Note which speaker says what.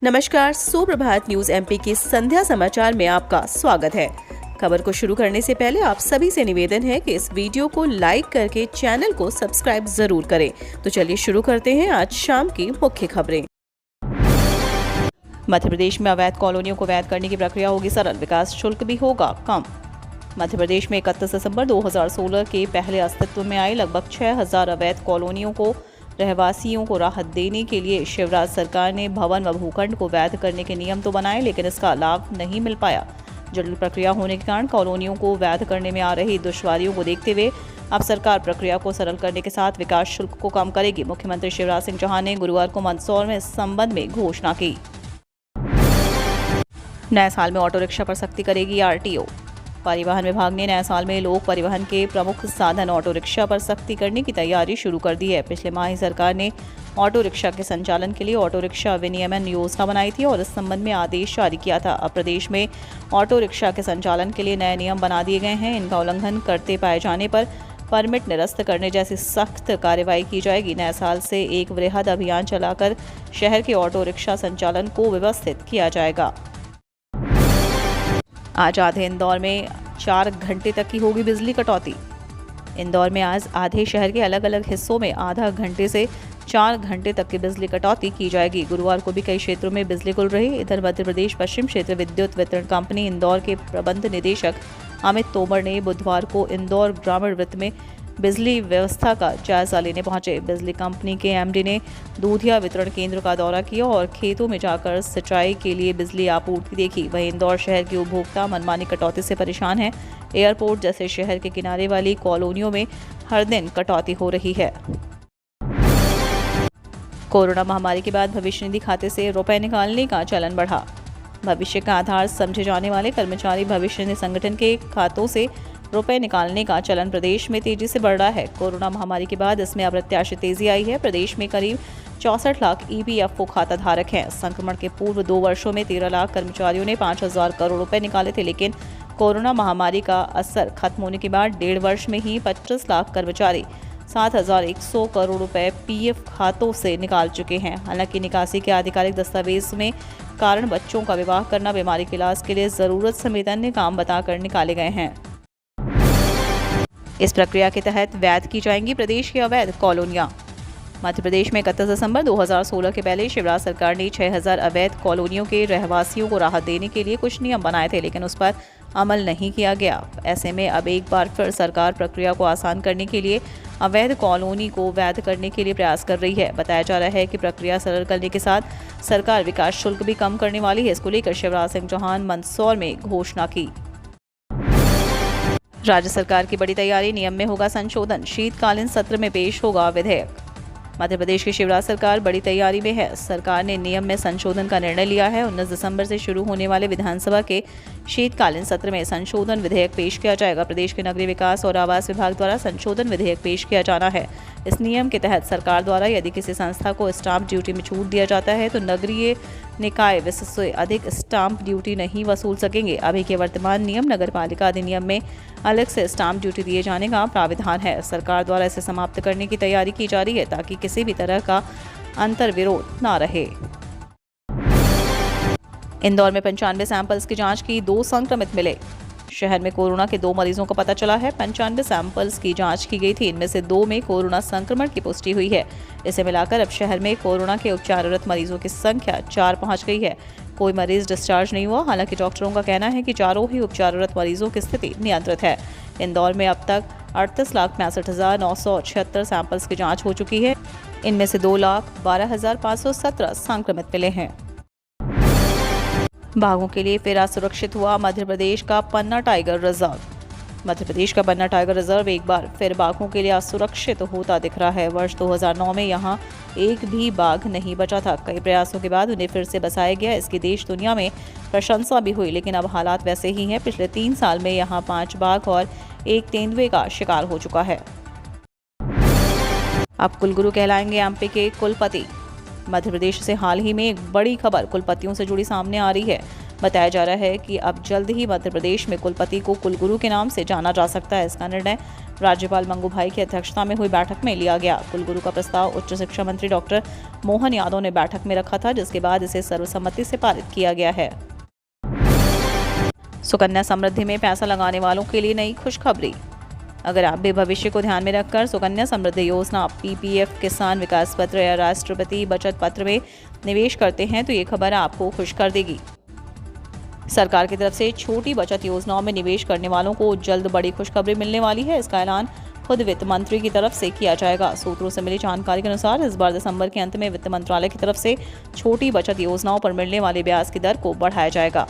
Speaker 1: नमस्कार, सुप्रभात news MP के संध्या समाचार में आपका स्वागत है। खबर को शुरू करने से पहले आप सभी से निवेदन है कि इस वीडियो को लाइक करके चैनल को सब्सक्राइब जरूर करें। तो चलिए शुरू करते हैं आज शाम की मुख्य खबरें। मध्य प्रदेश में अवैध कॉलोनियों को वैध करने की प्रक्रिया होगी सरल, विकास शुल्क भी होगा कम। मध्य प्रदेश में 31 दिसंबर 2016 के पहले अस्तित्व में आई लगभग 6000 अवैध कॉलोनियों को रहवासियों को राहत देने के लिए शिवराज सरकार ने भवन व भूखंड को वैध करने के नियम तो बनाए, लेकिन इसका लाभ नहीं मिल पाया। जटिल प्रक्रिया होने के कारण कॉलोनियों को वैध करने में आ रही दुश्वारियों को देखते हुए अब सरकार प्रक्रिया को सरल करने के साथ विकास शुल्क को कम करेगी। मुख्यमंत्री शिवराज सिंह चौहान ने गुरुवार को मंदसौर में इस संबंध में घोषणा की। नए साल में ऑटो रिक्शा पर सख्ती करेगी आरटीओ। परिवहन विभाग ने नए साल में लोक परिवहन के प्रमुख साधन ऑटो रिक्शा पर सख्ती करने की तैयारी शुरू कर दी है। पिछले माह ही सरकार ने ऑटो रिक्शा के संचालन के लिए ऑटो रिक्शा विनियमन योजना बनाई थी और इस संबंध में आदेश जारी किया था। अब प्रदेश में ऑटो रिक्शा के संचालन के लिए नए नियम बना दिए गए हैं। इनका उल्लंघन करते पाए जाने पर परमिट निरस्त करने जैसी सख्त कार्रवाई की जाएगी। नए साल से एक वृहद अभियान चलाकर शहर के ऑटो रिक्शा संचालन को व्यवस्थित किया जाएगा। आज आधे इंदौर में 4 घंटे तक की होगी बिजली कटौती। इंदौर में आज आधे शहर के अलग अलग हिस्सों में आधा घंटे से 4 घंटे तक की बिजली कटौती की जाएगी। गुरुवार को भी कई क्षेत्रों में बिजली गुल रही। इधर मध्य प्रदेश पश्चिम क्षेत्र विद्युत वितरण कंपनी इंदौर के प्रबंध निदेशक अमित तोमर ने बुधवार को इंदौर ग्रामीण वृत्त में बिजली व्यवस्था का जायजा लेने पहुंचे। बिजली कंपनी के एमडी ने दूधिया वितरण केंद्र का दौरा किया और खेतों में जाकर सिंचाई के लिए बिजली आपूर्ति देखी। वहीं इंदौर शहर के उपभोक्ता मनमानी कटौती से परेशान हैं। एयरपोर्ट जैसे शहर के किनारे वाली कॉलोनियों में हर दिन कटौती हो रही है। कोरोना महामारी के बाद भविष्य निधि खाते से रुपए निकालने का चलन बढ़ा। भविष्य का आधार समझे जाने वाले कर्मचारी भविष्य निधि संगठन के खातों से रुपए निकालने का चलन प्रदेश में तेजी से बढ़ रहा है। कोरोना महामारी के बाद इसमें अप्रत्याशित तेजी आई है। प्रदेश में करीब 64 लाख ईपीएफओ खाता धारक हैं। संक्रमण के पूर्व 2 वर्षों में 13 लाख कर्मचारियों ने 5000 करोड़ रुपए निकाले थे, लेकिन कोरोना महामारी का असर खत्म होने के बाद 1.5 वर्ष में ही 25 लाख कर्मचारी 7100 करोड़ रुपए पीएफ खातों से निकाल चुके हैं। हालांकि निकासी के आधिकारिक दस्तावेज में कारण बच्चों का विवाह करना, बीमारी के इलाज के लिए जरूरत समेत अन्य काम बताकर निकाले गए हैं। इस प्रक्रिया के तहत वैध की जाएंगी प्रदेश की अवैध कॉलोनियां। मध्य प्रदेश में 31 दिसंबर 2016 के पहले शिवराज सरकार ने 6000 अवैध कॉलोनियों के रहवासियों को राहत देने के लिए कुछ नियम बनाए थे, लेकिन उस पर अमल नहीं किया गया। ऐसे में अब एक बार फिर सरकार प्रक्रिया को आसान करने के लिए अवैध कॉलोनी को वैध करने के लिए प्रयास कर रही है। बताया जा रहा है कि प्रक्रिया सरल करने के साथ सरकार विकास शुल्क भी कम करने वाली है। इसको लेकर शिवराज सिंह चौहान मंदसौर में घोषणा की। राज्य सरकार की बड़ी तैयारी, नियम में होगा संशोधन, शीतकालीन सत्र में पेश होगा विधेयक। मध्य प्रदेश की शिवराज सरकार बड़ी तैयारी में है। सरकार ने नियम में संशोधन का निर्णय लिया है। 19 दिसंबर से शुरू होने वाले विधानसभा के शीतकालीन सत्र में संशोधन विधेयक पेश किया जाएगा। प्रदेश के नगरीय विकास और आवास विभाग द्वारा संशोधन विधेयक पेश किया जाना है। इस नियम के तहत सरकार द्वारा यदि किसी संस्था को स्टाम्प ड्यूटी में छूट दिया जाता है तो नगरीय निकाय इससे अधिक स्टाम्प ड्यूटी नहीं वसूल सकेंगे। अभी के वर्तमान नियम नगरपालिका अधिनियम में अलग से स्टाम्प ड्यूटी दिए जाने का प्राविधान है। सरकार द्वारा इसे समाप्त करने की तैयारी की जा रही है ताकि किसी भी तरह का अंतर्विरोध न रहे। इंदौर में 95 सैंपल्स की जांच की, 2 संक्रमित मिले। शहर में कोरोना के 2 मरीजों का पता चला है। 95 सैंपल्स की जांच की गई थी। इनमें से 2 में कोरोना संक्रमण की पुष्टि हुई है। इसे मिलाकर अब शहर में कोरोना के उपचाररत मरीजों की संख्या 4 पहुंच गई है। कोई मरीज डिस्चार्ज नहीं हुआ। हालांकि डॉक्टरों का कहना है कि चारों ही उपचाररत मरीजों की स्थिति नियंत्रित है। इंदौर में अब तक 38,65,976 सैंपल्स की जाँच हो चुकी है। इनमें से 2,12,517 संक्रमित मिले हैं। बाघों के लिए फिर असुरक्षित हुआ मध्य प्रदेश का पन्ना टाइगर रिजर्व। मध्य प्रदेश का पन्ना टाइगर रिजर्व एक बार फिर बाघों के लिए असुरक्षित होता दिख रहा है। वर्ष 2009 में यहां एक भी बाघ नहीं बचा था। कई प्रयासों के बाद उन्हें फिर से बसाया गया। इसकी देश दुनिया में प्रशंसा भी हुई, लेकिन अब हालात वैसे ही हैं। पिछले 3 साल में यहाँ 5 बाघ और 1 तेंदुए का शिकार हो चुका है। अब कुलगुरु कहलाएंगे एमपी के कुलपति। मध्य प्रदेश से हाल ही में एक बड़ी खबर कुलपतियों से जुड़ी सामने आ रही है। बताया जा रहा है कि अब जल्द ही मध्य प्रदेश में कुलपति को कुलगुरु के नाम से जाना जा सकता है। इसका निर्णय राज्यपाल मंगू भाई की अध्यक्षता में हुई बैठक में लिया गया। कुलगुरु का प्रस्ताव उच्च शिक्षा मंत्री डॉक्टर मोहन यादव ने बैठक में रखा था, जिसके बाद इसे सर्वसम्मति से पारित किया गया है। सुकन्या समृद्धि में पैसा लगाने वालों के लिए नई खुशखबरी। अगर आप भी भविष्य को ध्यान में रखकर सुकन्या समृद्धि योजना, पीपीएफ, किसान विकास पत्र या राष्ट्रपति बचत पत्र में निवेश करते हैं तो ये खबर आपको खुश कर देगी। सरकार की तरफ से छोटी बचत योजनाओं में निवेश करने वालों को जल्द बड़ी खुशखबरी मिलने वाली है। इसका ऐलान खुद वित्त मंत्री की तरफ से किया जाएगा। सूत्रों से मिली जानकारी के अनुसार इस बार दिसंबर के अंत में वित्त मंत्रालय की तरफ से छोटी बचत योजनाओं पर मिलने वाले ब्याज की दर को बढ़ाया जाएगा।